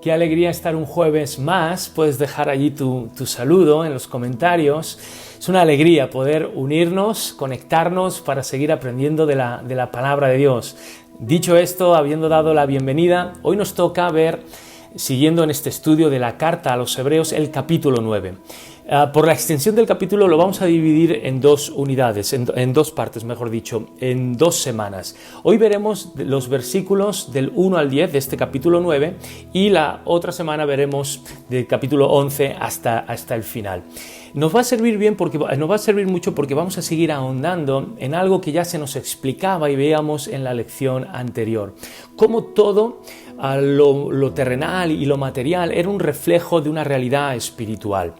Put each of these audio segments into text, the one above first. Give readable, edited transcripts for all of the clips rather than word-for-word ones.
Qué alegría estar un jueves más. Puedes dejar allí tu saludo en los comentarios. Es una alegría poder unirnos, conectarnos para seguir aprendiendo de la palabra de Dios. Dicho esto, habiendo dado la bienvenida, hoy nos toca ver, siguiendo en este estudio de la carta a los Hebreos, el capítulo 9. Por la extensión del capítulo lo vamos a dividir en dos unidades, en dos partes, mejor dicho, en 2 semanas. Hoy veremos los versículos del 1 al 10 de este capítulo 9 y la otra semana veremos del capítulo 11 hasta el final. Nos va a servir mucho porque vamos a seguir ahondando en algo que ya se nos explicaba y veíamos en la lección anterior. Cómo todo lo terrenal y lo material era un reflejo de una realidad espiritual.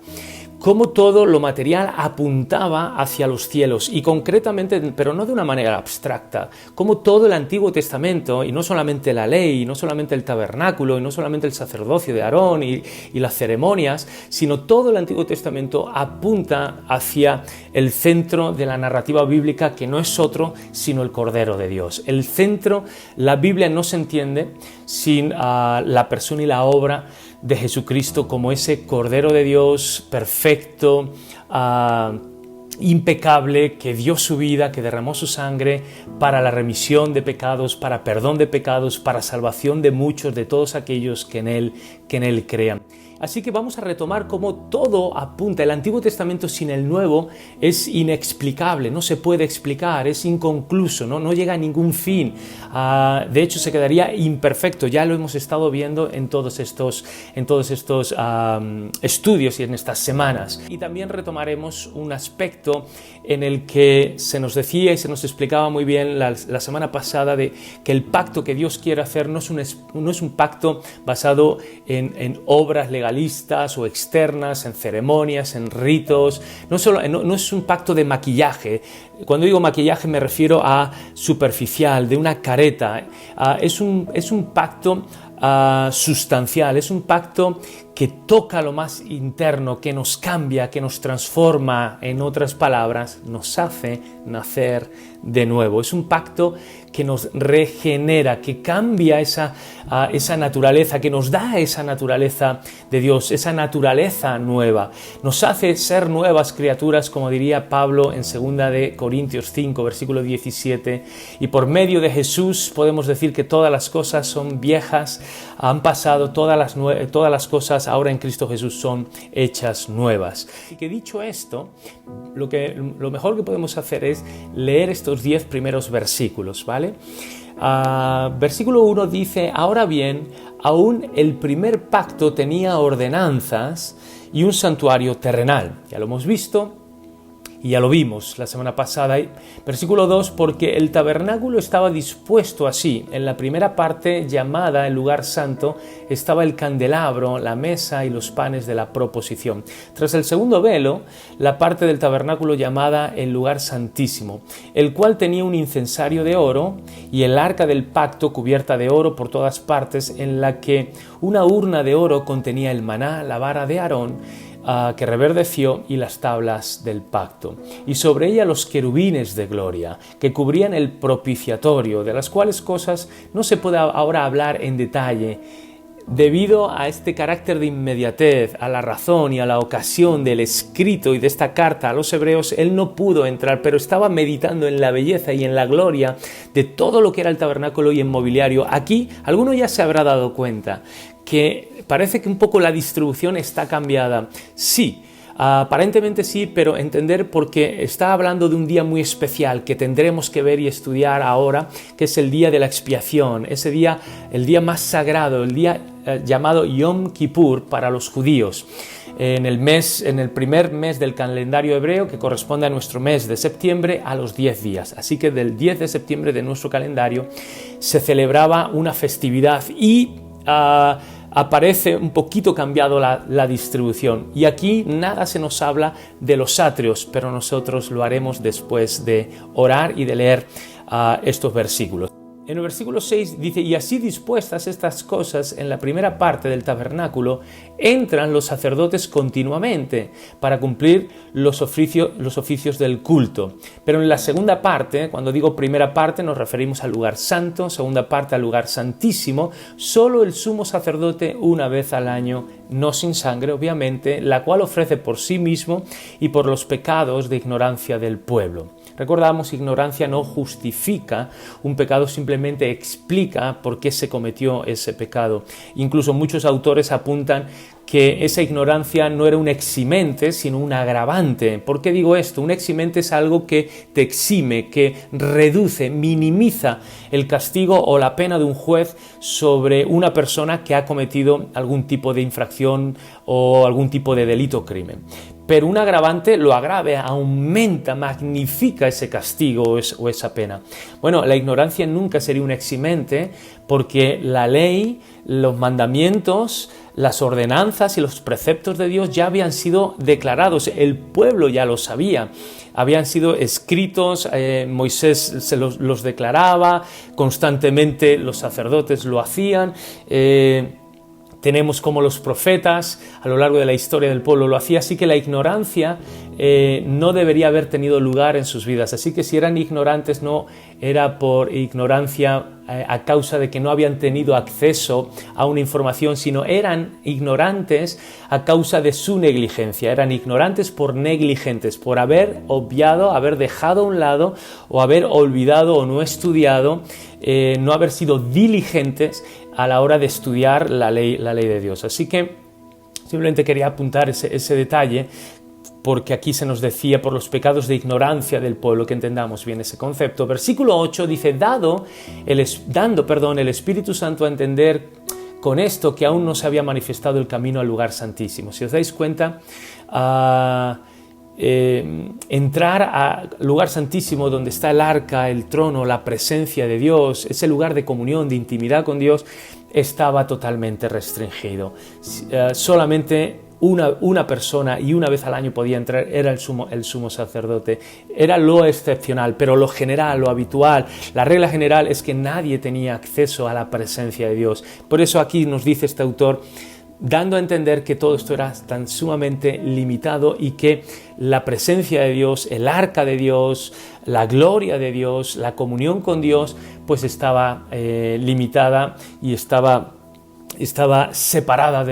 Cómo todo lo material apuntaba hacia los cielos y concretamente, pero no de una manera abstracta, cómo todo el Antiguo Testamento, y no solamente la ley, y no solamente el tabernáculo, y no solamente el sacerdocio de Aarón y las ceremonias, sino todo el Antiguo Testamento apunta hacia el centro de la narrativa bíblica, que no es otro sino el Cordero de Dios. El centro, la Biblia no se entiende sin la persona y la obra de Jesucristo como ese Cordero de Dios perfecto, impecable, que dio su vida, que derramó su sangre para la remisión de pecados, para perdón de pecados, para salvación de muchos, de todos aquellos que en Él crean. Así que vamos a retomar cómo todo apunta. El Antiguo Testamento sin el Nuevo es inexplicable, no se puede explicar, es inconcluso, no llega a ningún fin. De hecho, se quedaría imperfecto. Ya lo hemos estado viendo en todos estos estudios y en estas semanas. Y también retomaremos un aspecto en el que se nos decía y se nos explicaba muy bien la semana pasada de que el pacto que Dios quiere hacer no es un pacto basado en obras legales o externas, en ceremonias, en ritos. No es un pacto de maquillaje. Cuando digo maquillaje me refiero a superficial, de una careta. Es un pacto sustancial, es un pacto que toca lo más interno, que nos cambia, que nos transforma, en otras palabras, nos hace nacer de nuevo. Es un pacto que nos regenera, que cambia esa naturaleza, que nos da esa naturaleza de Dios, esa naturaleza nueva. Nos hace ser nuevas criaturas, como diría Pablo en 2 de Corintios 5, versículo 17. Y por medio de Jesús podemos decir que todas las cosas son viejas, han pasado, todas las cosas ahora en Cristo Jesús son hechas nuevas. Y que dicho esto, lo mejor que podemos hacer es leer estos 10 primeros versículos, ¿vale? Versículo 1 dice: ahora bien, aún el primer pacto tenía ordenanzas y un santuario terrenal. Ya lo hemos visto y ya lo vimos la semana pasada. Versículo 2, porque el tabernáculo estaba dispuesto así. En la primera parte, llamada el lugar santo, estaba el candelabro, la mesa y los panes de la proposición. Tras el segundo velo, la parte del tabernáculo llamada el lugar santísimo, el cual tenía un incensario de oro y el arca del pacto cubierta de oro por todas partes, en la que una urna de oro contenía el maná, la vara de Aarón, que reverdeció, y las tablas del pacto, y sobre ella los querubines de gloria, que cubrían el propiciatorio, de las cuales cosas no se puede ahora hablar en detalle, debido a este carácter de inmediatez, a la razón y a la ocasión del escrito y de esta carta a los hebreos. Él no pudo entrar, pero estaba meditando en la belleza y en la gloria de todo lo que era el tabernáculo y el mobiliario. Aquí, alguno ya se habrá dado cuenta que parece que un poco la distribución está cambiada. Sí, aparentemente sí, pero entender porque está hablando de un día muy especial que tendremos que ver y estudiar ahora, que es el día de la expiación, ese día, el día más sagrado, el día llamado Yom Kippur para los judíos. En el primer mes del calendario hebreo, que corresponde a nuestro mes de septiembre, a los 10 días. Así que del 10 de septiembre de nuestro calendario se celebraba una festividad y aparece un poquito cambiado la distribución. Y aquí nada se nos habla de los atrios, pero nosotros lo haremos después de orar y de leer estos versículos. En el versículo 6 dice, y así dispuestas estas cosas en la primera parte del tabernáculo, entran los sacerdotes continuamente para cumplir los oficios del culto. Pero en la segunda parte, cuando digo primera parte, nos referimos al lugar santo, segunda parte al lugar santísimo, solo el sumo sacerdote una vez al año, no sin sangre, obviamente, la cual ofrece por sí mismo y por los pecados de ignorancia del pueblo. Recordamos, ignorancia no justifica un pecado, simplemente explica por qué se cometió ese pecado. Incluso muchos autores apuntan que esa ignorancia no era un eximente, sino un agravante. ¿Por qué digo esto? Un eximente es algo que te exime, que reduce, minimiza el castigo o la pena de un juez sobre una persona que ha cometido algún tipo de infracción o algún tipo de delito o crimen. Pero un agravante lo agrava, aumenta, magnifica ese castigo o esa pena. Bueno, la ignorancia nunca sería un eximente porque la ley, los mandamientos, las ordenanzas y los preceptos de Dios ya habían sido declarados, el pueblo ya lo sabía, habían sido escritos, Moisés se los declaraba, constantemente los sacerdotes lo hacían, tenemos como los profetas a lo largo de la historia del pueblo lo hacían, así que la ignorancia no debería haber tenido lugar en sus vidas. Así que si eran ignorantes no era por ignorancia a causa de que no habían tenido acceso a una información, sino eran ignorantes a causa de su negligencia. Eran ignorantes por negligentes, por haber obviado, haber dejado a un lado o haber olvidado o no estudiado, no haber sido diligentes a la hora de estudiar la ley de Dios. Así que simplemente quería apuntar ese detalle, porque aquí se nos decía por los pecados de ignorancia del pueblo, que entendamos bien ese concepto. Versículo 8 dice, dando el Espíritu Santo a entender con esto que aún no se había manifestado el camino al lugar santísimo. Si os dais cuenta, entrar al lugar santísimo donde está el arca, el trono, la presencia de Dios, ese lugar de comunión, de intimidad con Dios, estaba totalmente restringido. Solamente una persona y una vez al año podía entrar, era el sumo sacerdote. Era lo excepcional, pero lo general, lo habitual, la regla general es que nadie tenía acceso a la presencia de Dios. Por eso aquí nos dice este autor, dando a entender que todo esto era tan sumamente limitado y que la presencia de Dios, el arca de Dios, la gloria de Dios, la comunión con Dios, pues estaba limitada y estaba separada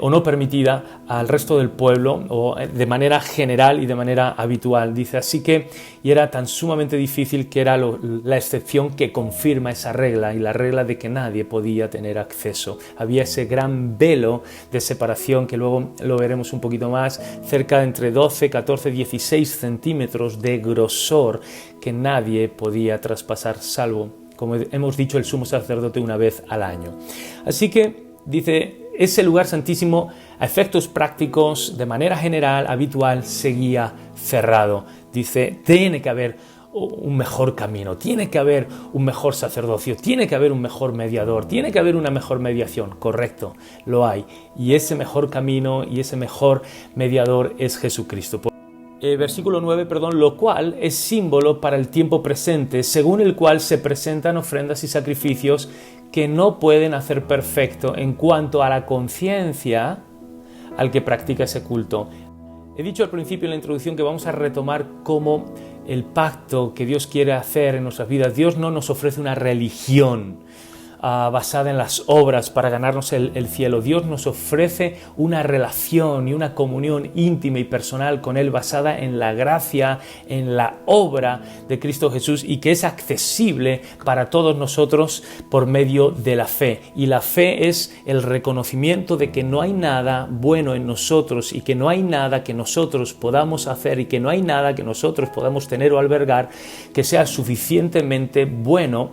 o no permitida al resto del pueblo, o de manera general y de manera habitual. Dice así que, y era tan sumamente difícil que era la excepción que confirma esa regla, y la regla de que nadie podía tener acceso. Había ese gran velo de separación que luego lo veremos un poquito más, cerca de entre 12, 14, 16 centímetros de grosor que nadie podía traspasar, salvo, como hemos dicho, el sumo sacerdote una vez al año. Así que, dice, ese lugar santísimo, a efectos prácticos, de manera general, habitual, seguía cerrado. Dice, tiene que haber un mejor camino, tiene que haber un mejor sacerdocio, tiene que haber un mejor mediador, tiene que haber una mejor mediación. Correcto, lo hay. Y ese mejor camino y ese mejor mediador es Jesucristo. Versículo 9, lo cual es símbolo para el tiempo presente, según el cual se presentan ofrendas y sacrificios que no pueden hacer perfecto en cuanto a la conciencia al que practica ese culto. He dicho al principio en la introducción que vamos a retomar cómo el pacto que Dios quiere hacer en nuestras vidas. Dios no nos ofrece una religión basada en las obras para ganarnos el cielo. Dios nos ofrece una relación y una comunión íntima y personal con Él basada en la gracia, en la obra de Cristo Jesús, y que es accesible para todos nosotros por medio de la fe. Y la fe es el reconocimiento de que no hay nada bueno en nosotros y que no hay nada que nosotros podamos hacer y que no hay nada que nosotros podamos tener o albergar que sea suficientemente bueno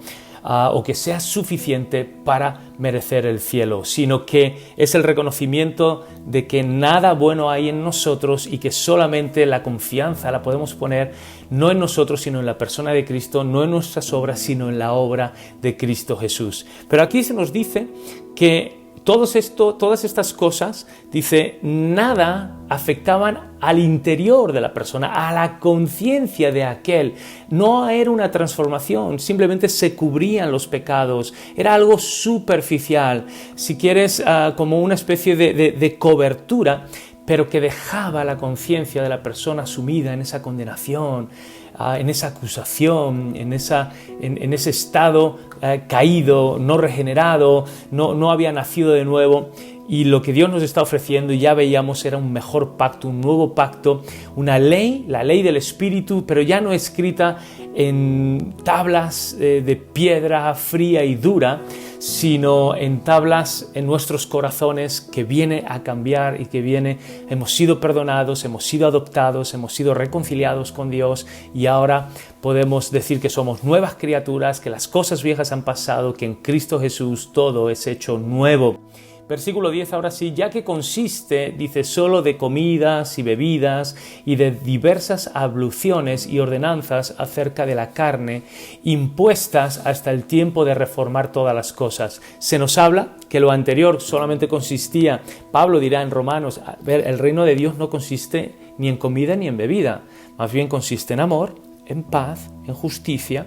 o que sea suficiente para merecer el cielo, sino que es el reconocimiento de que nada bueno hay en nosotros y que solamente la confianza la podemos poner no en nosotros, sino en la persona de Cristo, no en nuestras obras, sino en la obra de Cristo Jesús. Pero aquí se nos dice que todas estas cosas, dice, nada afectaban al interior de la persona, a la conciencia de aquel. No era una transformación, simplemente se cubrían los pecados. Era algo superficial, si quieres, como una especie de cobertura, pero que dejaba la conciencia de la persona sumida en esa condenación, en esa acusación, en ese estado caído, no regenerado, no había nacido de nuevo. Y lo que Dios nos está ofreciendo, ya veíamos, era un mejor pacto, un nuevo pacto, una ley, la ley del Espíritu, pero ya no escrita en tablas de piedra fría y dura, sino en tablas en nuestros corazones, que viene a cambiar y que hemos sido perdonados, hemos sido adoptados, hemos sido reconciliados con Dios, y ahora podemos decir que somos nuevas criaturas, que las cosas viejas han pasado, que en Cristo Jesús todo es hecho nuevo. Versículo 10, ahora sí, ya que consiste, dice, solo de comidas y bebidas y de diversas abluciones y ordenanzas acerca de la carne, impuestas hasta el tiempo de reformar todas las cosas. Se nos habla que lo anterior solamente consistía, Pablo dirá en Romanos, a ver, el reino de Dios no consiste ni en comida ni en bebida, más bien consiste en amor, en paz, en justicia,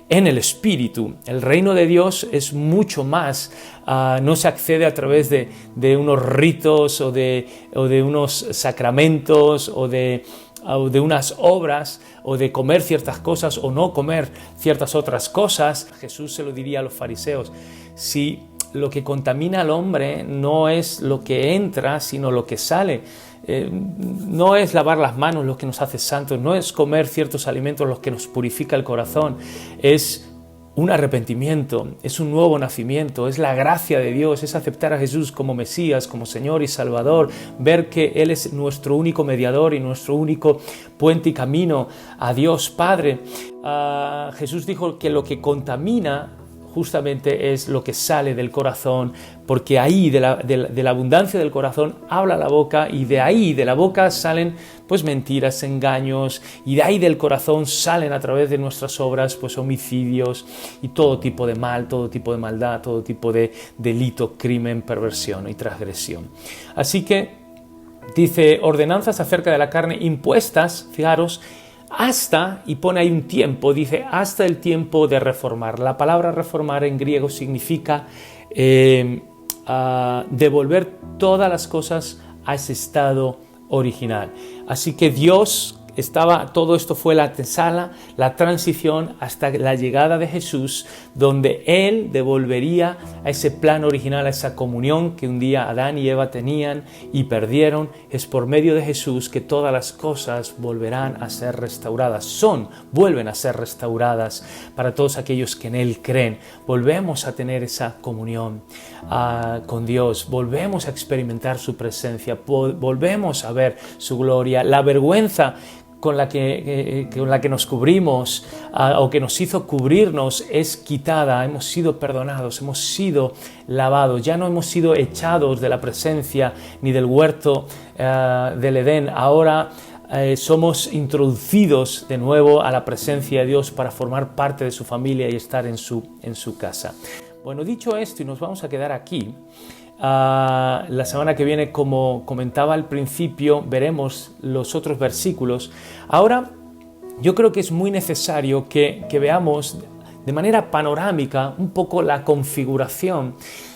en el Espíritu. El reino de Dios es mucho más, no se accede a través de unos ritos o de unos sacramentos o de unas obras, o de comer ciertas cosas o no comer ciertas otras cosas. Jesús se lo diría a los fariseos: si lo que contamina al hombre no es lo que entra, sino lo que sale. No es lavar las manos lo que nos hace santos, no es comer ciertos alimentos los que nos purifica el corazón, es un arrepentimiento, es un nuevo nacimiento, es la gracia de Dios, es aceptar a Jesús como Mesías, como Señor y Salvador, ver que Él es nuestro único mediador y nuestro único puente y camino a Dios Padre. Jesús dijo que lo que contamina justamente es lo que sale del corazón, porque ahí de la abundancia del corazón habla la boca, y de ahí de la boca salen pues mentiras, engaños, y de ahí del corazón salen a través de nuestras obras pues homicidios y todo tipo de mal, todo tipo de maldad, todo tipo de delito, crimen, perversión y transgresión. Así que dice, ordenanzas acerca de la carne impuestas, fijaros, hasta, y pone ahí un tiempo, dice hasta el tiempo de reformar. La palabra reformar en griego significa devolver todas las cosas a ese estado original. Así que todo esto fue la antesala, la transición hasta la llegada de Jesús, donde Él devolvería a ese plan original, a esa comunión que un día Adán y Eva tenían y perdieron. Es por medio de Jesús que todas las cosas volverán a ser restauradas, vuelven a ser restauradas para todos aquellos que en Él creen. Volvemos a tener esa comunión con Dios, volvemos a experimentar su presencia, volvemos a ver su gloria. La vergüenza con la que nos cubrimos o que nos hizo cubrirnos es quitada, hemos sido perdonados, hemos sido lavados, ya no hemos sido echados de la presencia ni del huerto del Edén. Ahora somos introducidos de nuevo a la presencia de Dios para formar parte de su familia y estar en su casa. Bueno, dicho esto, y nos vamos a quedar aquí. La semana que viene, como comentaba al principio, veremos los otros versículos. Ahora, yo creo que es muy necesario que veamos de manera panorámica un poco la configuración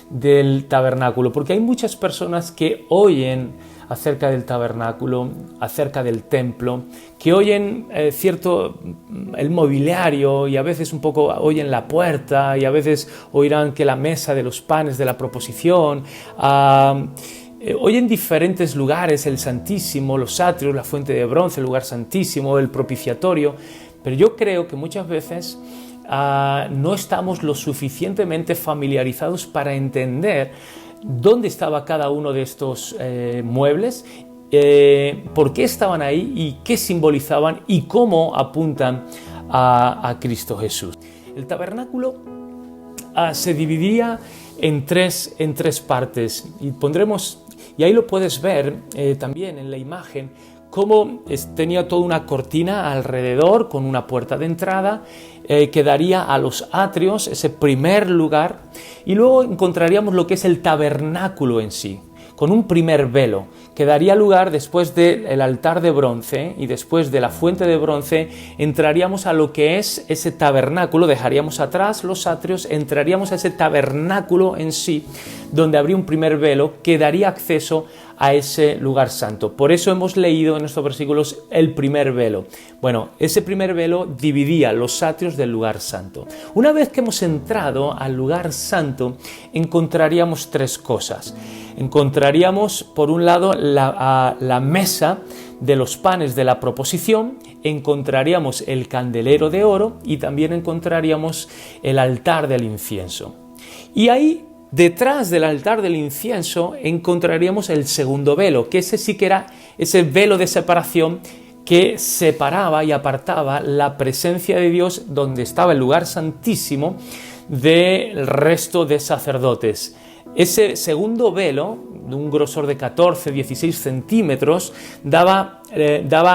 del tabernáculo, porque hay muchas personas que oyen acerca del tabernáculo, acerca del templo, que oyen el mobiliario, y a veces un poco oyen la puerta, y a veces oirán que la mesa de los panes de la proposición, oyen diferentes lugares, el Santísimo, los atrios, la fuente de bronce, el lugar santísimo, el propiciatorio, pero yo creo que muchas veces no estamos lo suficientemente familiarizados para entender dónde estaba cada uno de estos muebles, por qué estaban ahí y qué simbolizaban y cómo apuntan a Cristo Jesús. El tabernáculo se dividía en tres partes, y ahí lo puedes ver también en la imagen, cómo tenía toda una cortina alrededor con una puerta de entrada que daría a los atrios, ese primer lugar, y luego encontraríamos lo que es el tabernáculo en sí, con un primer velo que daría lugar, después del altar de bronce y después de la fuente de bronce, entraríamos a lo que es ese tabernáculo, dejaríamos atrás los atrios, entraríamos a ese tabernáculo en sí, donde habría un primer velo que daría acceso a ese lugar santo. Por eso hemos leído en estos versículos el primer velo. Bueno, ese primer velo dividía los atrios del lugar santo. Una vez que hemos entrado al lugar santo, encontraríamos tres cosas. Encontraríamos, por un lado, la mesa de los panes de la proposición, encontraríamos el candelero de oro y también encontraríamos el altar del incienso. Y ahí, detrás del altar del incienso, encontraríamos el segundo velo, que ese sí que era ese velo de separación que separaba y apartaba la presencia de Dios, donde estaba el lugar santísimo, del resto de sacerdotes. Ese segundo velo, de un grosor de 14-16 centímetros, daba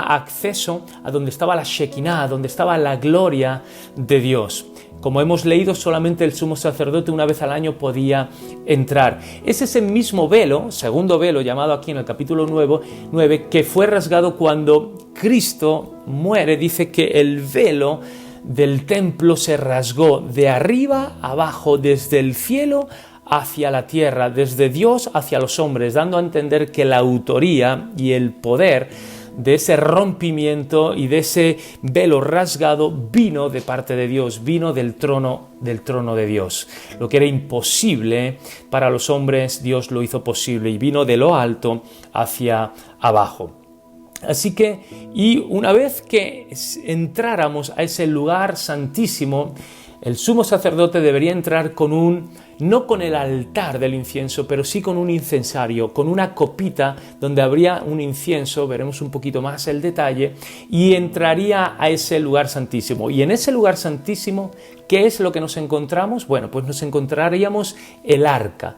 acceso a donde estaba la Shekinah, donde estaba la gloria de Dios. Como hemos leído, solamente el sumo sacerdote una vez al año podía entrar. Es ese mismo velo, segundo velo, llamado aquí en el capítulo 9, que fue rasgado cuando Cristo muere. Dice que el velo del templo se rasgó de arriba a abajo, desde el cielo hacia la tierra, desde Dios hacia los hombres, dando a entender que la autoría y el poder de ese rompimiento y de ese velo rasgado vino de parte de Dios, vino del trono de Dios. Lo que era imposible para los hombres, Dios lo hizo posible y vino de lo alto hacia abajo. Así que, y una vez que entráramos a ese lugar santísimo, el sumo sacerdote debería entrar no con el altar del incienso, pero sí con un incensario, con una copita donde habría un incienso, veremos un poquito más el detalle, y entraría a ese lugar santísimo. Y en ese lugar santísimo, ¿qué es lo que nos encontramos? Bueno, pues nos encontraríamos el arca,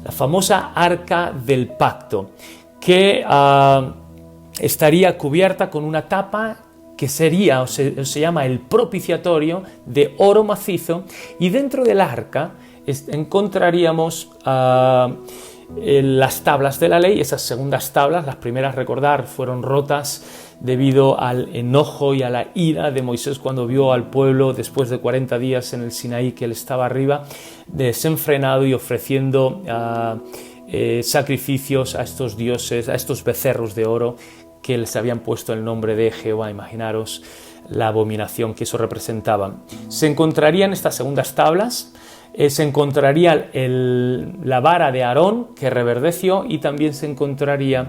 la famosa arca del pacto, que estaría cubierta con una tapa que sería, o se llama el propiciatorio, de oro macizo, y dentro del arca encontraríamos las tablas de la ley, esas segundas tablas. Las primeras, recordar, fueron rotas debido al enojo y a la ira de Moisés cuando vio al pueblo después de 40 días en el Sinaí, que él estaba arriba, desenfrenado y ofreciendo sacrificios a estos dioses, a estos becerros de oro que les habían puesto el nombre de Jehová. Imaginaros la abominación que eso representaba. Se encontrarían estas segundas tablas, se encontraría la vara de Aarón que reverdeció, y también se encontraría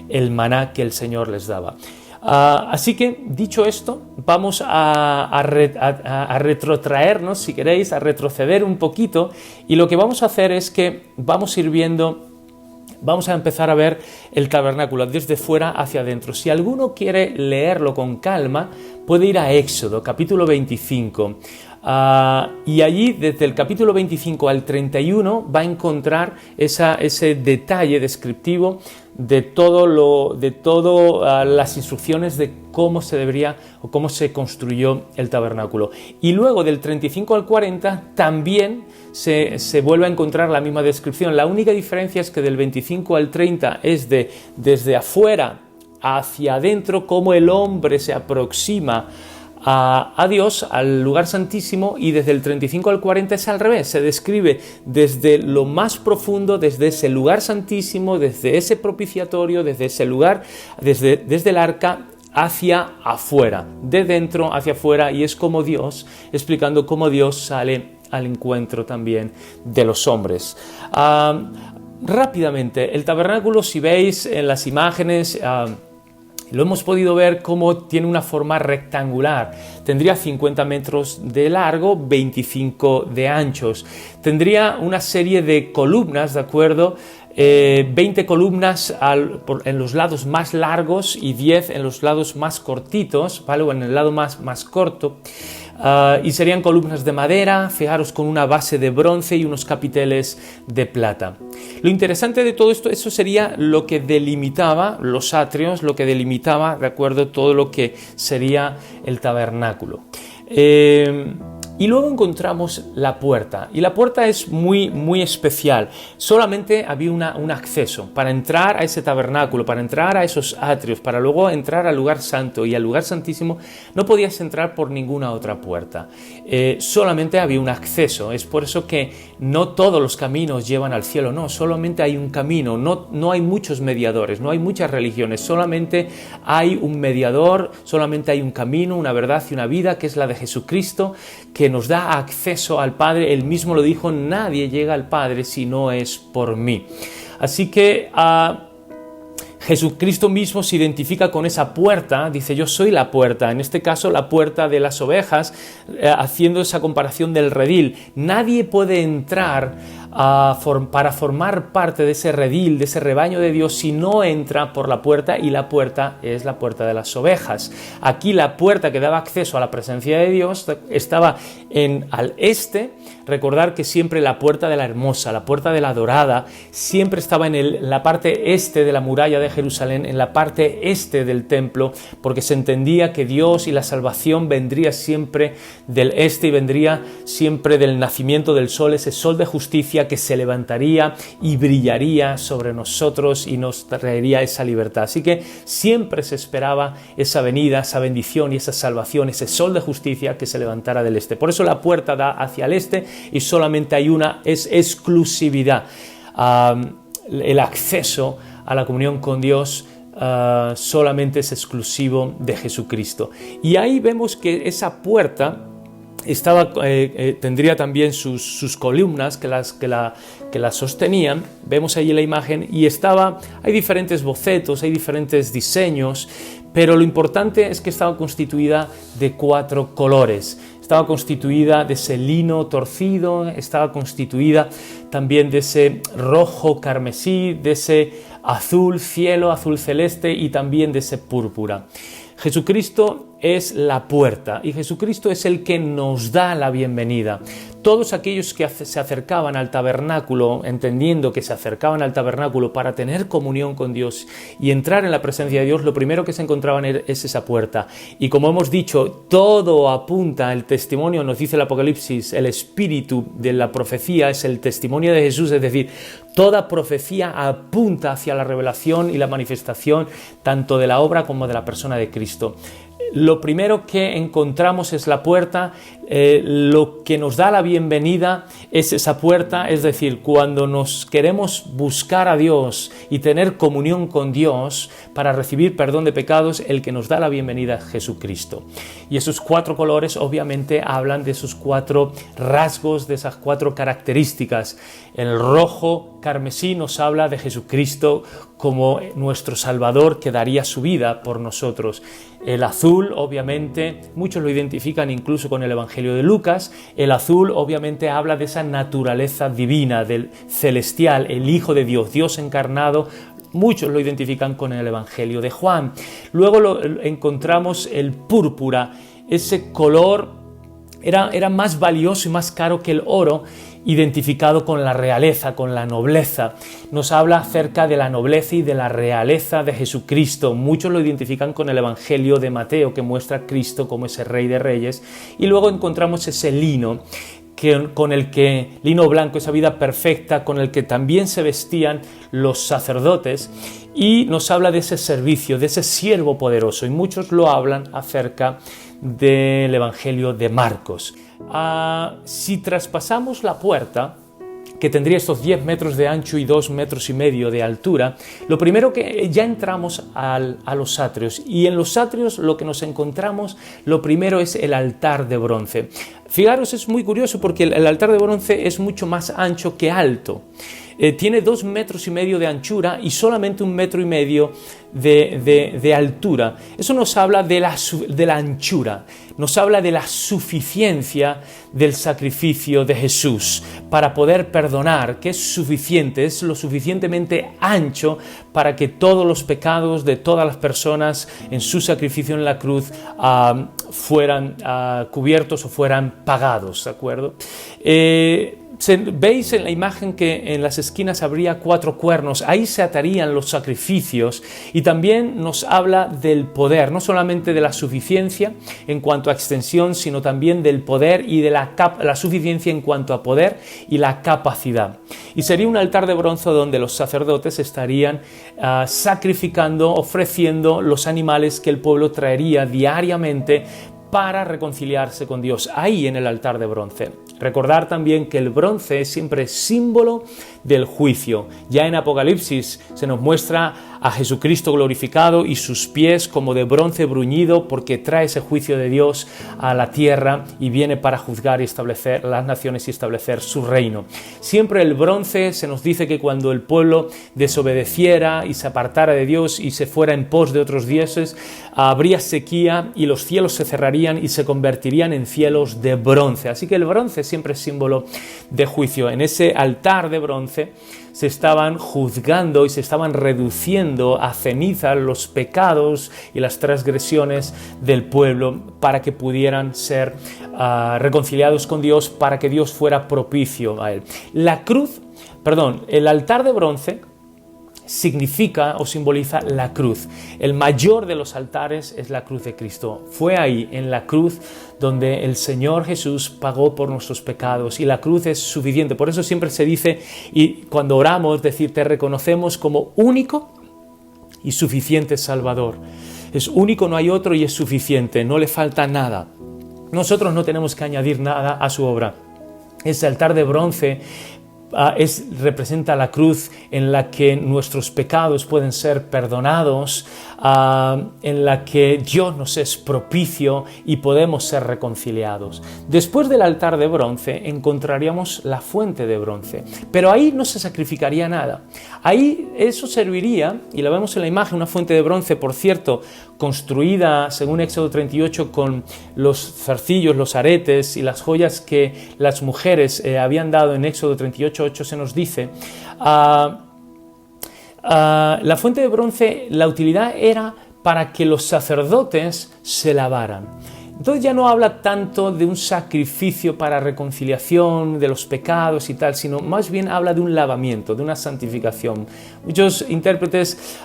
el maná que el Señor les daba. Así que, dicho esto, vamos a retrotraernos, si queréis, a retroceder un poquito, y lo que vamos a hacer es que vamos a empezar a ver el tabernáculo desde fuera hacia adentro. Si alguno quiere leerlo con calma, puede ir a Éxodo, capítulo 25. Y allí, desde el capítulo 25 al 31, va a encontrar ese detalle descriptivo de todas las instrucciones de cómo se debería o cómo se construyó el tabernáculo. Y luego, del 35 al 40, también se vuelve a encontrar la misma descripción. La única diferencia es que del 25 al 30 es desde afuera hacia adentro, cómo el hombre se aproxima a Dios, al lugar santísimo, y desde el 35 al 40 es al revés. Se describe desde lo más profundo, desde ese lugar santísimo, desde ese propiciatorio, desde ese lugar, desde el arca hacia afuera, de dentro hacia afuera, y es como Dios, explicando cómo Dios sale al encuentro también de los hombres. Rápidamente, el tabernáculo, si veis en las imágenes, lo hemos podido ver cómo tiene una forma rectangular. Tendría 50 metros de largo, 25 de anchos. Tendría una serie de columnas, ¿de acuerdo? 20 columnas en los lados más largos y 10 en los lados más cortitos, ¿vale? O en el lado más corto. y serían columnas de madera, fijaros, con una base de bronce y unos capiteles de plata. Lo interesante de todo esto, eso sería lo que delimitaba los atrios, lo que delimitaba, de acuerdo, todo lo que sería el tabernáculo. Y luego encontramos la puerta, y la puerta es muy especial. Solamente había un acceso para entrar a ese tabernáculo, para entrar a esos atrios, para luego entrar al lugar santo y al lugar santísimo. No podías entrar por ninguna otra puerta, solamente había un acceso. Es por eso que no todos los caminos llevan al cielo, no, solamente hay un camino, no hay muchos mediadores, no hay muchas religiones, solamente hay un mediador, solamente hay un camino, una verdad y una vida, que es la de Jesucristo, que nos da acceso al Padre. Él mismo lo dijo: nadie llega al Padre si no es por mí. Así que Jesucristo mismo se identifica con esa puerta, dice: yo soy la puerta, en este caso la puerta de las ovejas, haciendo esa comparación del redil. Nadie puede entrar para formar parte de ese redil, de ese rebaño de Dios, si no entra por la puerta, y la puerta es la puerta de las ovejas. Aquí la puerta que daba acceso a la presencia de Dios estaba al este. Recordar que siempre la puerta de la hermosa, la puerta de la dorada, siempre estaba en la parte este de la muralla de Jerusalén, en la parte este del templo, porque se entendía que Dios y la salvación vendría siempre del este y vendría siempre del nacimiento del sol, ese sol de justicia que se levantaría y brillaría sobre nosotros y nos traería esa libertad. Así que siempre se esperaba esa venida, esa bendición y esa salvación, ese sol de justicia que se levantara del este. Por eso la puerta da hacia el este, y solamente hay una, es exclusividad. El acceso a la comunión con Dios solamente es exclusivo de Jesucristo. Y ahí vemos que esa puerta tendría también sus columnas que la sostenían. Vemos ahí la imagen, y hay diferentes bocetos, hay diferentes diseños, pero lo importante es que estaba constituida de 4 colores. Estaba constituida de ese lino torcido, estaba constituida también de ese rojo carmesí, de ese azul cielo, azul celeste, y también de ese púrpura. Jesucristo es la puerta, y Jesucristo es el que nos da la bienvenida. Todos aquellos que se acercaban al tabernáculo, entendiendo que se acercaban al tabernáculo para tener comunión con Dios y entrar en la presencia de Dios, lo primero que se encontraban es esa puerta. Y como hemos dicho, todo apunta, el testimonio, nos dice el Apocalipsis, el espíritu de la profecía es el testimonio de Jesús, es decir, toda profecía apunta hacia la revelación y la manifestación tanto de la obra como de la persona de Cristo. Lo primero que encontramos es la puerta. Lo que nos da la bienvenida es esa puerta, es decir, cuando nos queremos buscar a Dios y tener comunión con Dios para recibir perdón de pecados, el que nos da la bienvenida es Jesucristo. Y esos 4 colores obviamente hablan de esos 4 rasgos, de esas 4 características. El rojo carmesí nos habla de Jesucristo como nuestro Salvador, que daría su vida por nosotros. El azul, obviamente, muchos lo identifican incluso con el Evangelio de Lucas. El azul, obviamente, habla de esa naturaleza divina, del celestial, el Hijo de Dios, Dios encarnado. Muchos lo identifican con el Evangelio de Juan. Luego encontramos el púrpura. Ese color era más valioso y más caro que el oro, identificado con la realeza, con la nobleza. Nos habla acerca de la nobleza y de la realeza de Jesucristo. Muchos lo identifican con el Evangelio de Mateo, que muestra a Cristo como ese Rey de Reyes. Y luego encontramos ese lino, lino blanco, esa vida perfecta, con el que también se vestían los sacerdotes, y nos habla de ese servicio, de ese siervo poderoso, y muchos lo hablan acerca del Evangelio de Marcos. Si traspasamos la puerta, que tendría estos 10 metros de ancho y 2,5 metros de altura, lo primero que ya entramos a los atrios, y en los atrios lo que nos encontramos, lo primero es el altar de bronce. Fijaros, es muy curioso porque el altar de bronce es mucho más ancho que alto. tiene 2,5 metros de anchura y solamente 1,5 metros de altura. Eso nos habla de la anchura, nos habla de la suficiencia del sacrificio de Jesús para poder perdonar, que es suficiente, es lo suficientemente ancho para que todos los pecados de todas las personas en su sacrificio en la cruz fueran cubiertos o fueran pagados, ¿de acuerdo? Veis en la imagen que en las esquinas habría 4 cuernos, ahí se atarían los sacrificios, y también nos habla del poder, no solamente de la suficiencia en cuanto a extensión, sino también del poder y de la suficiencia en cuanto a poder y la capacidad. Y sería un altar de bronce donde los sacerdotes estarían sacrificando, ofreciendo los animales que el pueblo traería diariamente para reconciliarse con Dios, ahí en el altar de bronce. Recordar también que el bronce es siempre símbolo del juicio. Ya en Apocalipsis se nos muestra a Jesucristo glorificado y sus pies como de bronce bruñido, porque trae ese juicio de Dios a la tierra y viene para juzgar y establecer las naciones y establecer su reino. Siempre el bronce se nos dice que cuando el pueblo desobedeciera y se apartara de Dios y se fuera en pos de otros dioses, habría sequía y los cielos se cerrarían y se convertirían en cielos de bronce. Así que el bronce siempre es símbolo de juicio. En ese altar de bronce se estaban juzgando y se estaban reduciendo a ceniza los pecados y las transgresiones del pueblo para que pudieran ser reconciliados con Dios, para que Dios fuera propicio a él. El altar de bronce significa o simboliza la cruz. El mayor de los altares es la cruz de Cristo. Fue ahí, en la cruz, donde el Señor Jesús pagó por nuestros pecados, y la cruz es suficiente. Por eso siempre se dice, y cuando oramos, decir, te reconocemos como único y suficiente Salvador. Es único, no hay otro, y es suficiente, no le falta nada. Nosotros no tenemos que añadir nada a su obra. Ese altar de bronce representa la cruz en la que nuestros pecados pueden ser perdonados, en la que Dios nos es propicio y podemos ser reconciliados. Después del altar de bronce encontraríamos la fuente de bronce, pero ahí no se sacrificaría nada. Ahí eso serviría, y lo vemos en la imagen, una fuente de bronce, por cierto, construida según Éxodo 38 con los zarcillos, los aretes y las joyas que las mujeres habían dado. En Éxodo 38:8 se nos dice, la fuente de bronce, la utilidad era para que los sacerdotes se lavaran. Entonces ya no habla tanto de un sacrificio para reconciliación de los pecados y tal, sino más bien habla de un lavamiento, de una santificación. Muchos intérpretes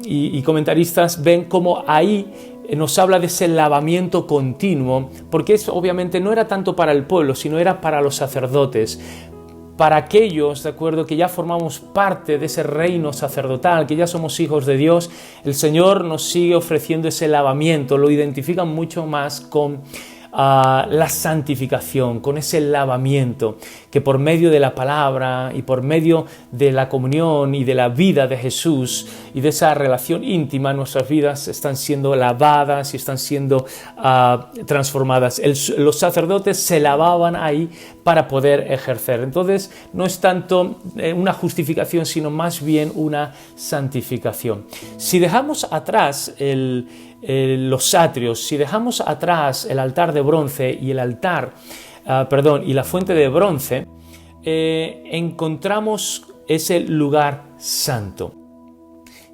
y comentaristas ven como ahí nos habla de ese lavamiento continuo, porque eso obviamente no era tanto para el pueblo, sino era para los sacerdotes. Para aquellos, de acuerdo, que ya formamos parte de ese reino sacerdotal, que ya somos hijos de Dios, el Señor nos sigue ofreciendo ese lavamiento. Lo identifican mucho más con la santificación, con ese lavamiento que por medio de la palabra y por medio de la comunión y de la vida de Jesús y de esa relación íntima, nuestras vidas están siendo lavadas y están siendo transformadas. Los sacerdotes se lavaban ahí para poder ejercer. Entonces no es tanto una justificación, sino más bien una santificación. Si dejamos atrás los atrios, si dejamos atrás el altar de bronce y y la fuente de bronce, encontramos ese lugar santo.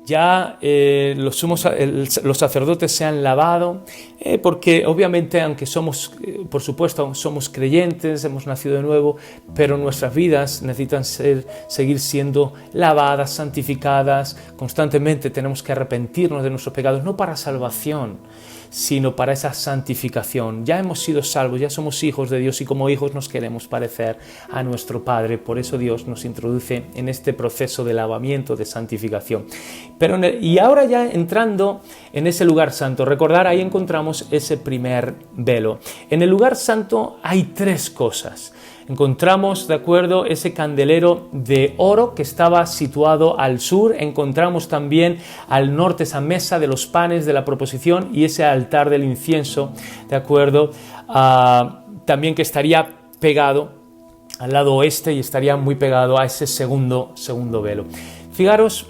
Ya los sacerdotes se han lavado, porque obviamente, aunque por supuesto somos creyentes, hemos nacido de nuevo, pero nuestras vidas necesitan seguir siendo lavadas, santificadas. Constantemente tenemos que arrepentirnos de nuestros pecados, no para salvación, sino para esa santificación. Ya hemos sido salvos, ya somos hijos de Dios, y como hijos nos queremos parecer a nuestro Padre. Por eso Dios nos introduce en este proceso de lavamiento, de santificación. Y ahora ya entrando en ese lugar santo, recordar, ahí encontramos ese primer velo. En el lugar santo hay 3 cosas. Encontramos, de acuerdo, ese candelero de oro que estaba situado al sur. Encontramos también al norte esa mesa de los panes de la proposición y ese altar del incienso, de acuerdo, también que estaría pegado al lado oeste y estaría muy pegado a ese segundo velo. Fijaros,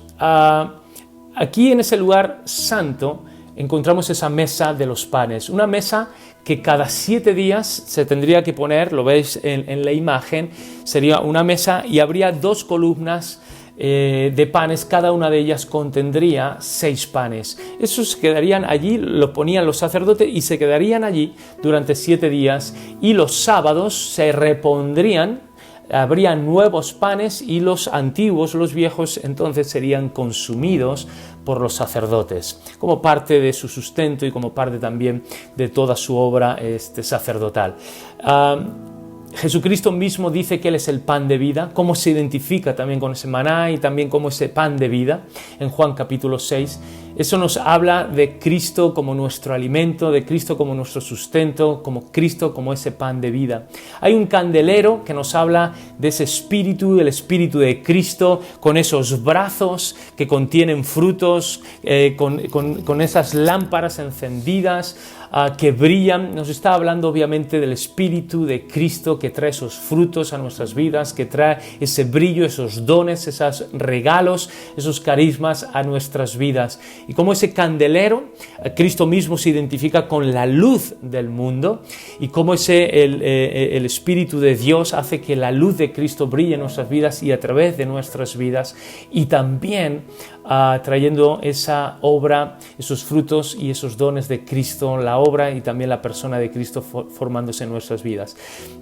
aquí en ese lugar santo encontramos esa mesa de los panes, una mesa que cada 7 días se tendría que poner, lo veis en la imagen, sería una mesa y habría 2 columnas de panes, cada una de ellas contendría 6 panes. Esos quedarían allí, los ponían los sacerdotes y se quedarían allí durante 7 días y los sábados se repondrían, habría nuevos panes y los antiguos, los viejos, entonces serían consumidos por los sacerdotes, como parte de su sustento y como parte también de toda su obra sacerdotal. Jesucristo mismo dice que Él es el pan de vida, cómo se identifica también con ese maná y también como ese pan de vida en Juan capítulo 6. Eso nos habla de Cristo como nuestro alimento, de Cristo como nuestro sustento, como Cristo como ese pan de vida. Hay un candelero que nos habla de ese espíritu, el espíritu de Cristo, con esos brazos que contienen frutos, con esas lámparas encendidas que brillan. Nos está hablando obviamente del espíritu de Cristo que trae esos frutos a nuestras vidas, que trae ese brillo, esos dones, esos regalos, esos carismas a nuestras vidas. Y como ese candelero, Cristo mismo se identifica con la luz del mundo y como el Espíritu de Dios hace que la luz de Cristo brille en nuestras vidas y a través de nuestras vidas y también trayendo esa obra, esos frutos y esos dones de Cristo, la obra y también la persona de Cristo formándose en nuestras vidas.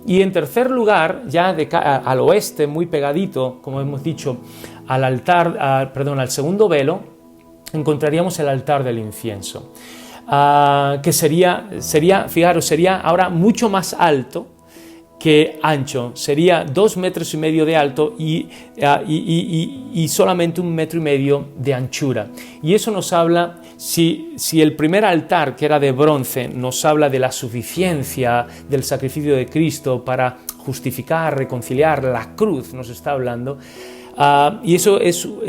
Y en tercer lugar, ya al oeste, muy pegadito, como hemos dicho, al altar, al segundo velo, encontraríamos el altar del incienso, que sería, fijaros, sería ahora mucho más alto que ancho, sería 2,5 metros de alto y solamente 1,5 metros de anchura. Y eso nos habla, si el primer altar, que era de bronce, nos habla de la suficiencia del sacrificio de Cristo para justificar, reconciliar, la cruz nos está hablando, y eso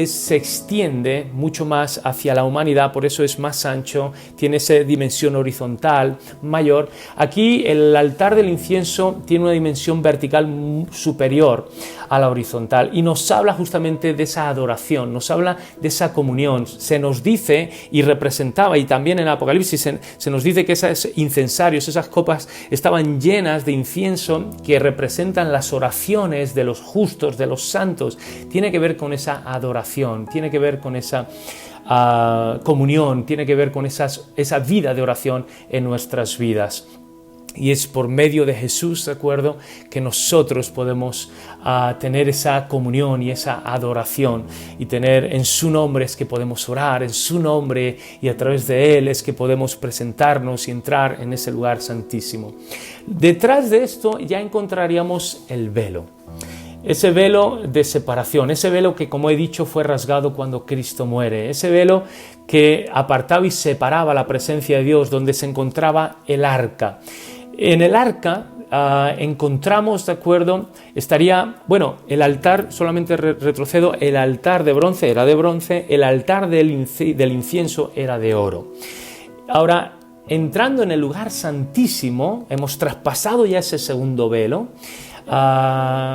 se extiende mucho más hacia la humanidad, por eso es más ancho, tiene esa dimensión horizontal mayor. Aquí el altar del incienso tiene una dimensión vertical superior a la horizontal y nos habla justamente de esa adoración, nos habla de esa comunión. Se nos dice y representaba, y también en Apocalipsis se nos dice que esos incensarios, esas copas estaban llenas de incienso que representan las oraciones de los justos, de los santos. Tiene que ver con esa adoración, tiene que ver con esa comunión, tiene que ver con esa vida de oración en nuestras vidas. Y es por medio de Jesús, ¿de acuerdo?, que nosotros podemos tener esa comunión y esa adoración y tener en su nombre es que podemos orar, en su nombre y a través de Él es que podemos presentarnos y entrar en ese lugar santísimo. Detrás de esto ya encontraríamos el velo. Ese velo de separación, ese velo que, como he dicho, fue rasgado cuando Cristo muere, ese velo que apartaba y separaba la presencia de Dios, donde se encontraba el arca. En el arca encontramos, ¿de acuerdo?, estaría, el altar, solamente retrocedo, el altar de bronce era de bronce, el altar del incienso era de oro. Ahora, entrando en el lugar santísimo, hemos traspasado ya ese segundo velo.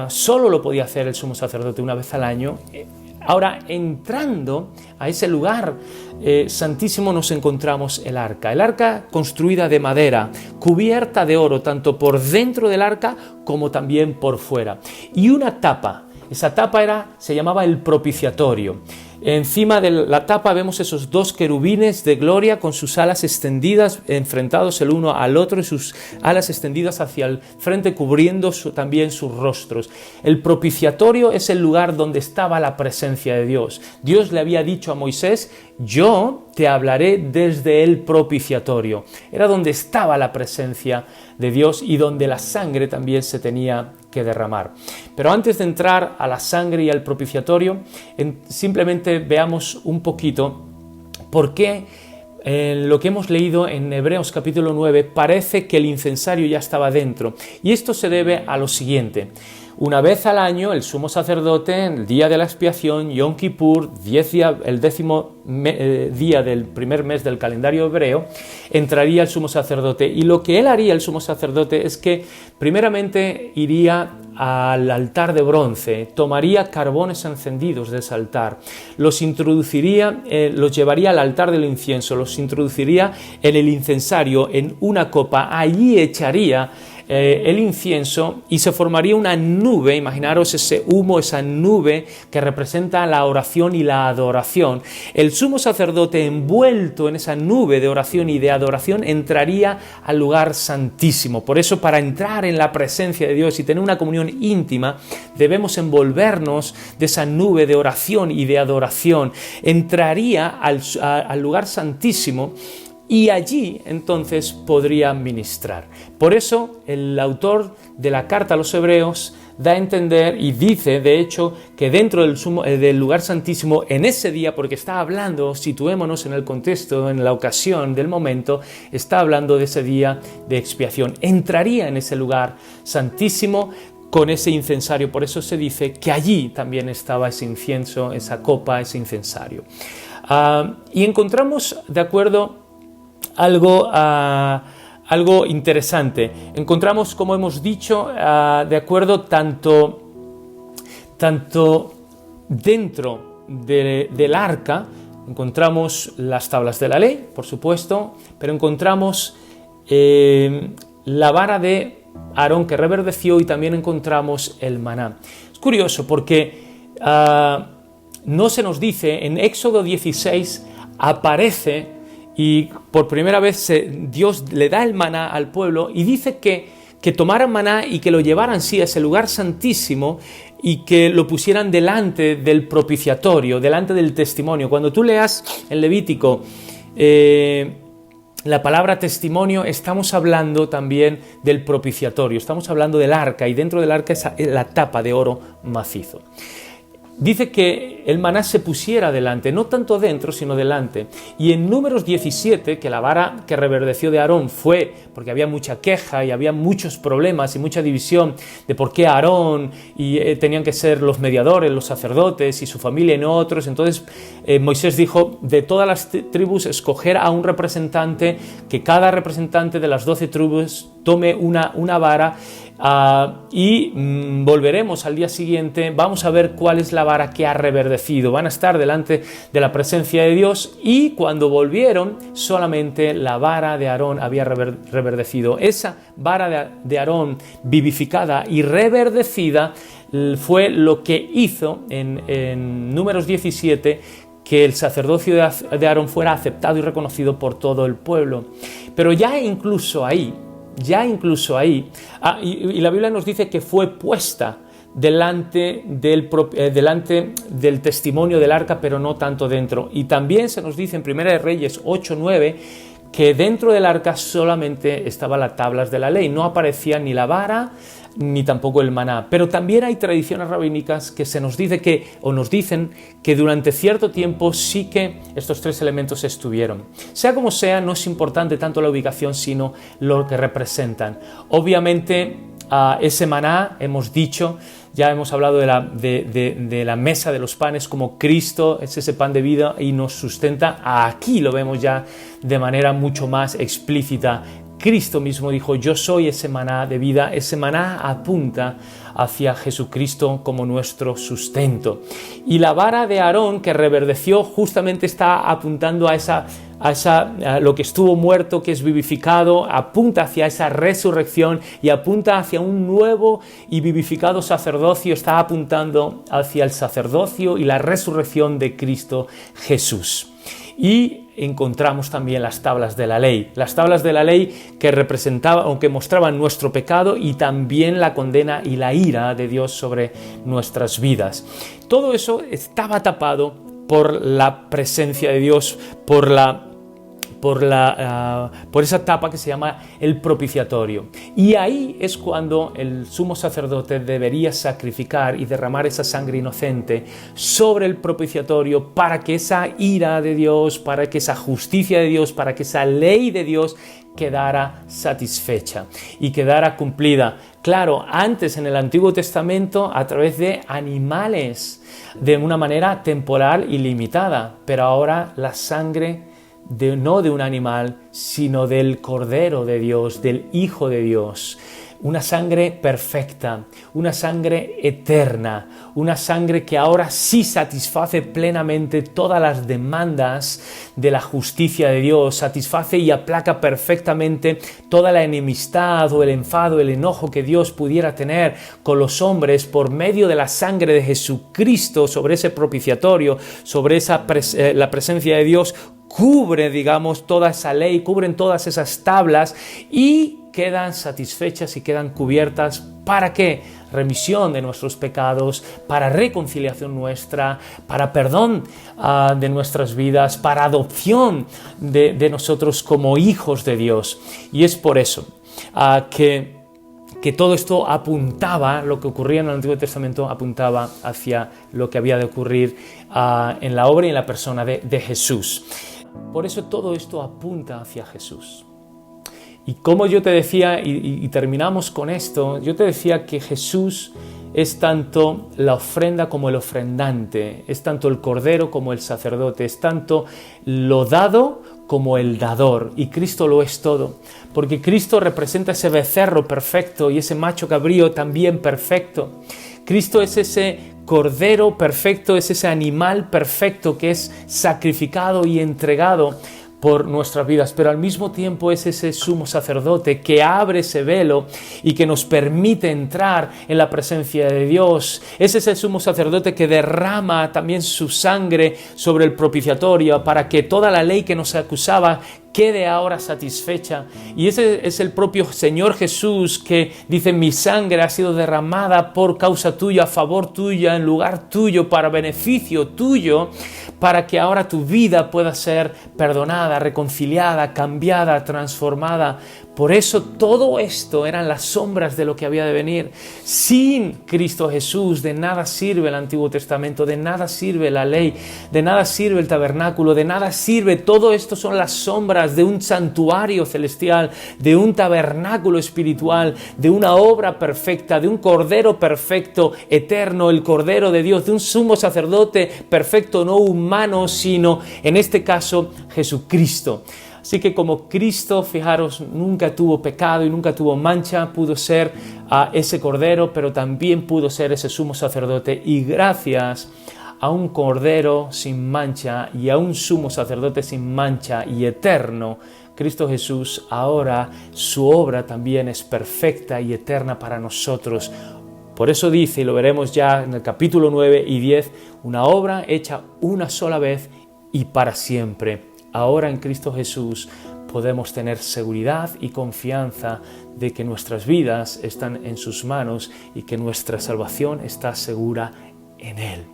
Solo lo podía hacer el sumo sacerdote una vez al año. Ahora, entrando a ese lugar santísimo nos encontramos el arca construida de madera, cubierta de oro, tanto por dentro del arca como también por fuera. Y una tapa, esa tapa se llamaba el propiciatorio. Encima de la tapa vemos esos 2 querubines de gloria con sus alas extendidas, enfrentados el uno al otro y sus alas extendidas hacia el frente, cubriendo también sus rostros. El propiciatorio es el lugar donde estaba la presencia de Dios. Dios le había dicho a Moisés: yo te hablaré desde el propiciatorio. Era donde estaba la presencia de Dios y donde la sangre también se tenía que derramar. Pero antes de entrar a la sangre y al propiciatorio, simplemente veamos un poquito por qué lo que hemos leído en Hebreos capítulo 9 parece que el incensario ya estaba dentro. Y esto se debe a lo siguiente. Una vez al año, el sumo sacerdote, en el día de la expiación, Yom Kippur, el 10º día del primer mes del calendario hebreo, entraría el sumo sacerdote. Y lo que él haría, el sumo sacerdote, es que primeramente iría al altar de bronce, tomaría carbones encendidos de ese altar, los introduciría, los llevaría al altar del incienso, los introduciría en el incensario, en una copa, allí echaría el incienso y se formaría una nube. Imaginaros ese humo, esa nube que representa la oración y la adoración. El sumo sacerdote, envuelto en esa nube de oración y de adoración, entraría al lugar santísimo. Por eso, para entrar en la presencia de Dios y tener una comunión íntima, debemos envolvernos de esa nube de oración y de adoración. Entraría al lugar santísimo y allí entonces podría ministrar. Por eso el autor de la carta a los Hebreos da a entender y dice, de hecho, que dentro del lugar santísimo, en ese día, porque está hablando, situémonos en el contexto, en la ocasión del momento, está hablando de ese día de expiación. Entraría en ese lugar santísimo con ese incensario. Por eso se dice que allí también estaba ese incienso, esa copa, ese incensario. Y encontramos, de acuerdo, algo interesante. Encontramos, como hemos dicho, de acuerdo, tanto dentro del arca, encontramos las tablas de la ley, por supuesto, pero encontramos la vara de Aarón que reverdeció y también encontramos el maná. Es curioso porque no se nos dice, en Éxodo 16 aparece y por primera vez Dios le da el maná al pueblo y dice que tomaran maná y que lo llevaran sí a ese lugar santísimo y que lo pusieran delante del propiciatorio, delante del testimonio. Cuando tú leas en Levítico la palabra testimonio, estamos hablando también del propiciatorio, estamos hablando del arca, y dentro del arca es la tapa de oro macizo. Dice que el maná se pusiera delante, no tanto dentro, sino delante. Y en Números 17, que la vara que reverdeció de Aarón fue porque había mucha queja y había muchos problemas y mucha división de por qué Aarón tenían que ser los mediadores, los sacerdotes y su familia y no otros. Entonces Moisés dijo, de todas las tribus, escoger a un representante, que cada representante de las 12 tribus tome una vara. Y volveremos al día siguiente, vamos a ver cuál es la vara que ha reverdecido. Van a estar delante de la presencia de Dios, y cuando volvieron solamente la vara de Aarón había reverdecido. Esa vara de Aarón vivificada y reverdecida fue lo que hizo en Números 17 que el sacerdocio de Aarón fuera aceptado y reconocido por todo el pueblo. Pero ya incluso ahí, y la Biblia nos dice que fue puesta delante del testimonio del arca, pero no tanto dentro. Y también se nos dice en 1 Reyes 8:9 que dentro del arca solamente estaban las tablas de la ley, no aparecía ni la vara ni tampoco el maná. Pero también hay tradiciones rabínicas que nos dicen que durante cierto tiempo sí que estos tres elementos estuvieron. Sea como sea, no es importante tanto la ubicación, sino lo que representan. Obviamente, ese maná, ya hemos hablado de la mesa de los panes, como Cristo es ese pan de vida y nos sustenta. Aquí lo vemos ya de manera mucho más explícita. Cristo mismo dijo, yo soy ese maná de vida. Ese maná apunta hacia Jesucristo como nuestro sustento. Y la vara de Aarón que reverdeció justamente está apuntando a lo que estuvo muerto, que es vivificado, apunta hacia esa resurrección y apunta hacia un nuevo y vivificado sacerdocio, está apuntando hacia el sacerdocio y la resurrección de Cristo Jesús. Y encontramos también las tablas de la ley que representaban o que mostraban nuestro pecado y también la condena y la ira de Dios sobre nuestras vidas. Todo eso estaba tapado por la presencia de Dios, por esa tapa que se llama el propiciatorio. Y ahí es cuando el sumo sacerdote debería sacrificar y derramar esa sangre inocente sobre el propiciatorio para que esa ira de Dios, para que esa justicia de Dios, para que esa ley de Dios quedara satisfecha y quedara cumplida. Claro, antes en el Antiguo Testamento a través de animales, de una manera temporal y limitada, pero ahora la sangre no de un animal, sino del Cordero de Dios, del Hijo de Dios. Una sangre perfecta, una sangre eterna, una sangre que ahora sí satisface plenamente todas las demandas de la justicia de Dios, satisface y aplaca perfectamente toda la enemistad o el enfado, el enojo que Dios pudiera tener con los hombres por medio de la sangre de Jesucristo sobre ese propiciatorio, sobre la presencia de Dios. Cubre, digamos, toda esa ley, cubren todas esas tablas y quedan satisfechas y quedan cubiertas. ¿Para qué? Remisión de nuestros pecados, para reconciliación nuestra, para perdón de nuestras vidas, para adopción de nosotros como hijos de Dios. Y es por eso que todo esto apuntaba, lo que ocurría en el Antiguo Testamento apuntaba hacia lo que había de ocurrir en la obra y en la persona de Jesús. Por eso todo esto apunta hacia Jesús. Y como yo te decía, y terminamos con esto, yo te decía que Jesús es tanto la ofrenda como el ofrendante, es tanto el cordero como el sacerdote, es tanto lo dado como el dador, y Cristo lo es todo, porque Cristo representa ese becerro perfecto y ese macho cabrío también perfecto. Cristo es ese cordero perfecto, es ese animal perfecto que es sacrificado y entregado por nuestras vidas, pero al mismo tiempo es ese sumo sacerdote que abre ese velo y que nos permite entrar en la presencia de Dios. Es ese sumo sacerdote que derrama también su sangre sobre el propiciatorio para que toda la ley que nos acusaba quede ahora satisfecha. Y ese es el propio Señor Jesús que dice: mi sangre ha sido derramada por causa tuya, a favor tuya, en lugar tuyo, para beneficio tuyo, para que ahora tu vida pueda ser perdonada, reconciliada, cambiada, transformada. Por eso todo esto eran las sombras de lo que había de venir. Sin Cristo Jesús de nada sirve el Antiguo Testamento, de nada sirve la ley, de nada sirve el tabernáculo, de nada sirve. Todo esto son las sombras de un santuario celestial, de un tabernáculo espiritual, de una obra perfecta, de un cordero perfecto, eterno, el Cordero de Dios, de un sumo sacerdote perfecto, no humano, sino en este caso Jesucristo. Así que como Cristo, fijaros, nunca tuvo pecado y nunca tuvo mancha, pudo ser ese cordero, pero también pudo ser ese sumo sacerdote. Y gracias a un cordero sin mancha y a un sumo sacerdote sin mancha y eterno, Cristo Jesús, ahora su obra también es perfecta y eterna para nosotros. Por eso dice, y lo veremos ya en el capítulo 9 y 10, una obra hecha una sola vez y para siempre. Ahora en Cristo Jesús podemos tener seguridad y confianza de que nuestras vidas están en sus manos y que nuestra salvación está segura en Él.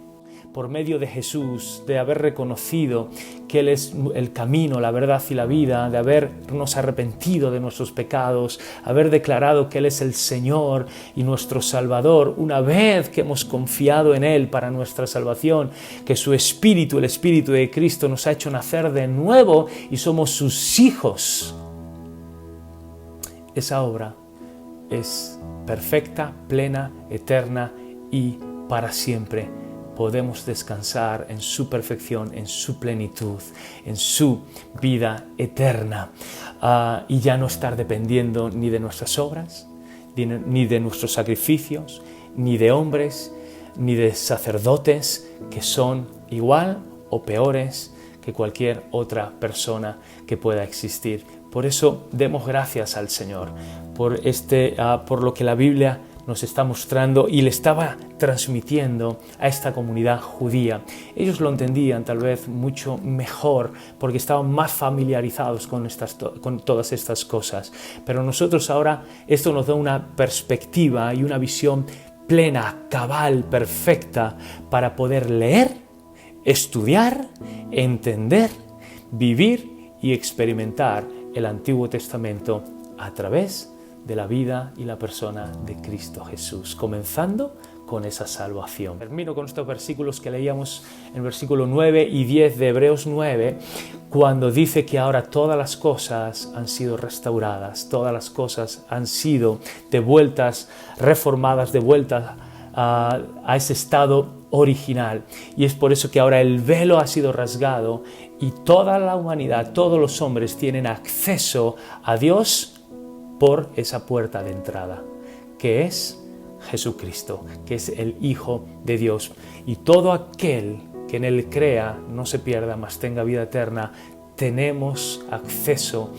Por medio de Jesús, de haber reconocido que Él es el camino, la verdad y la vida, de habernos arrepentido de nuestros pecados, haber declarado que Él es el Señor y nuestro Salvador, una vez que hemos confiado en Él para nuestra salvación, que su Espíritu, el Espíritu de Cristo, nos ha hecho nacer de nuevo y somos sus hijos. Esa obra es perfecta, plena, eterna y para siempre. Podemos descansar en su perfección, en su plenitud, en su vida eterna, y ya no estar dependiendo ni de nuestras obras, ni de nuestros sacrificios, ni de hombres, ni de sacerdotes que son igual o peores que cualquier otra persona que pueda existir. Por eso demos gracias al Señor por lo que la Biblia nos está mostrando y le estaba transmitiendo a esta comunidad judía. Ellos lo entendían tal vez mucho mejor porque estaban más familiarizados con todas estas cosas. Pero nosotros ahora esto nos da una perspectiva y una visión plena, cabal, perfecta para poder leer, estudiar, entender, vivir y experimentar el Antiguo Testamento a través de la vida y la persona de Cristo Jesús, comenzando con esa salvación. Termino con estos versículos que leíamos en versículo 9 y 10 de Hebreos 9, cuando dice que ahora todas las cosas han sido restauradas, todas las cosas han sido devueltas, reformadas, devueltas a ese estado original. Y es por eso que ahora el velo ha sido rasgado y toda la humanidad, todos los hombres tienen acceso a Dios por esa puerta de entrada, que es Jesucristo, que es el Hijo de Dios. Y todo aquel que en Él crea no se pierda, mas tenga vida eterna. Tenemos acceso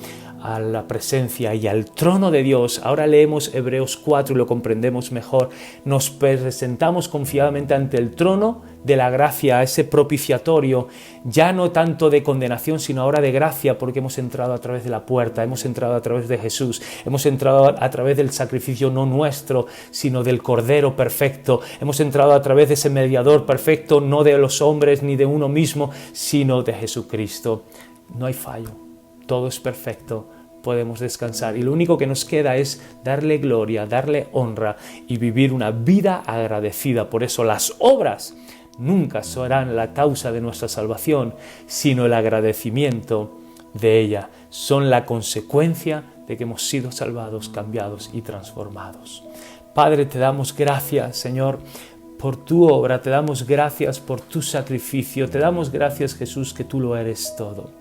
a la presencia y al trono de Dios. Ahora leemos Hebreos 4 y lo comprendemos mejor. Nos presentamos confiadamente ante el trono de la gracia, ese propiciatorio, ya no tanto de condenación, sino ahora de gracia, porque hemos entrado a través de la puerta, hemos entrado a través de Jesús, hemos entrado a través del sacrificio no nuestro, sino del Cordero perfecto, hemos entrado a través de ese mediador perfecto, no de los hombres ni de uno mismo, sino de Jesucristo. No hay fallo, todo es perfecto, podemos descansar y lo único que nos queda es darle gloria, darle honra y vivir una vida agradecida. Por eso las obras nunca serán la causa de nuestra salvación, sino el agradecimiento de ella. Son la consecuencia de que hemos sido salvados, cambiados y transformados. Padre, te damos gracias, Señor, por tu obra, te damos gracias por tu sacrificio, te damos gracias, Jesús, que tú lo eres todo.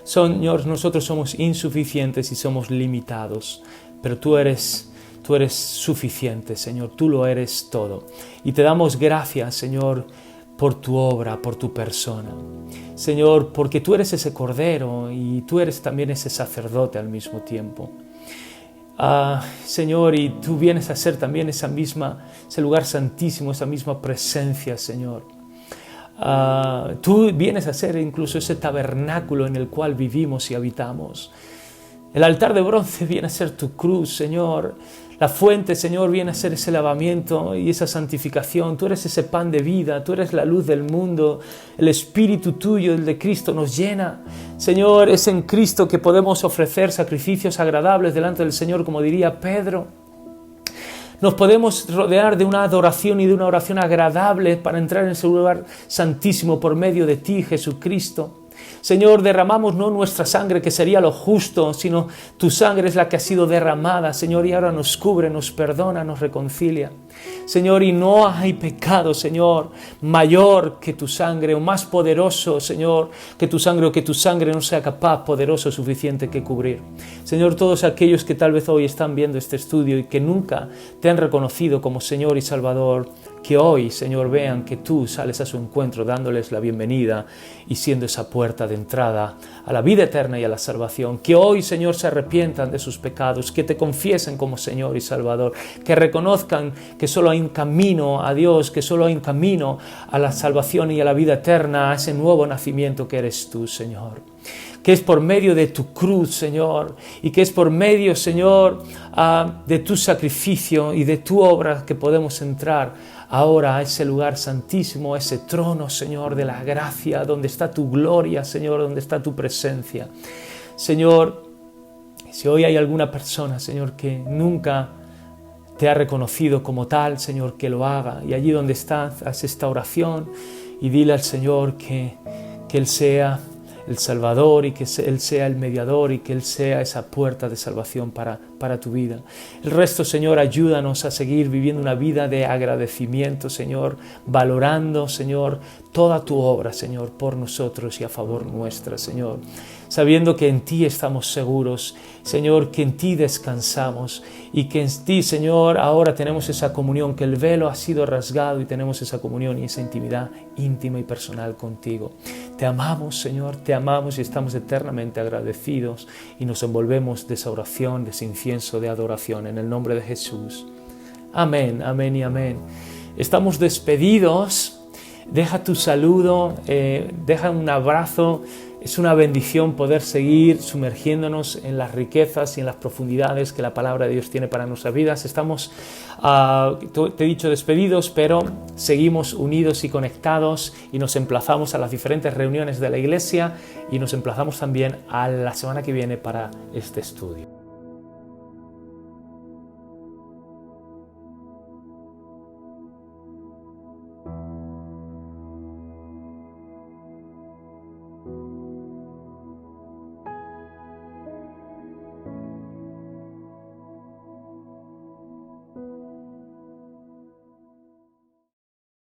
Señor, nosotros somos insuficientes y somos limitados, pero tú eres suficiente, Señor, tú lo eres todo. Y te damos gracias, Señor, por tu obra, por tu persona. Señor, porque tú eres ese Cordero y tú eres también ese sacerdote al mismo tiempo. Señor, y tú vienes a ser también ese lugar santísimo, esa misma presencia, Señor. Tú vienes a ser incluso ese tabernáculo en el cual vivimos y habitamos. El altar de bronce viene a ser tu cruz, Señor. La fuente, Señor, viene a ser ese lavamiento y esa santificación. Tú eres ese pan de vida, tú eres la luz del mundo. El Espíritu tuyo, el de Cristo, nos llena. Señor, es en Cristo que podemos ofrecer sacrificios agradables delante del Señor, como diría Pedro. Nos podemos rodear de una adoración y de una oración agradable para entrar en ese lugar santísimo por medio de ti, Jesucristo. Señor, derramamos no nuestra sangre, que sería lo justo, sino tu sangre es la que ha sido derramada, Señor, y ahora nos cubre, nos perdona, nos reconcilia. Señor, y no hay pecado, Señor, mayor que tu sangre, o más poderoso, Señor, que tu sangre, o que tu sangre no sea capaz, poderoso, suficiente que cubrir. Señor, todos aquellos que tal vez hoy están viendo este estudio y que nunca te han reconocido como Señor y Salvador, que hoy, Señor, vean que tú sales a su encuentro dándoles la bienvenida y siendo esa puerta de entrada a la vida eterna y a la salvación. Que hoy, Señor, se arrepientan de sus pecados, que te confiesen como Señor y Salvador, que reconozcan que solo hay un camino a Dios, que solo hay un camino a la salvación y a la vida eterna, a ese nuevo nacimiento que eres tú, Señor. Que es por medio de tu cruz, Señor, y que es por medio, Señor, de tu sacrificio y de tu obra que podemos entrar ahora a ese lugar santísimo, a ese trono, Señor, de la gracia, donde está tu gloria, Señor, donde está tu presencia. Señor, si hoy hay alguna persona, Señor, que nunca te ha reconocido como tal, Señor, que lo haga. Y allí donde estás, haz esta oración y dile al Señor que Él sea el Salvador y que Él sea el mediador y que Él sea esa puerta de salvación para tu vida. El resto, Señor, ayúdanos a seguir viviendo una vida de agradecimiento, Señor, valorando, Señor, toda tu obra, Señor, por nosotros y a favor nuestra, Señor, sabiendo que en ti estamos seguros, Señor, que en ti descansamos y que en ti, Señor, ahora tenemos esa comunión, que el velo ha sido rasgado y tenemos esa comunión y esa intimidad íntima y personal contigo. Te amamos, Señor, te amamos y estamos eternamente agradecidos y nos envolvemos de esa oración, de ese incienso de adoración en el nombre de Jesús. Amén, amén y amén. Estamos despedidos. Deja tu saludo, deja un abrazo. Es una bendición poder seguir sumergiéndonos en las riquezas y en las profundidades que la palabra de Dios tiene para nuestras vidas. Estamos, te he dicho, despedidos, pero seguimos unidos y conectados y nos emplazamos a las diferentes reuniones de la iglesia y nos emplazamos también a la semana que viene para este estudio.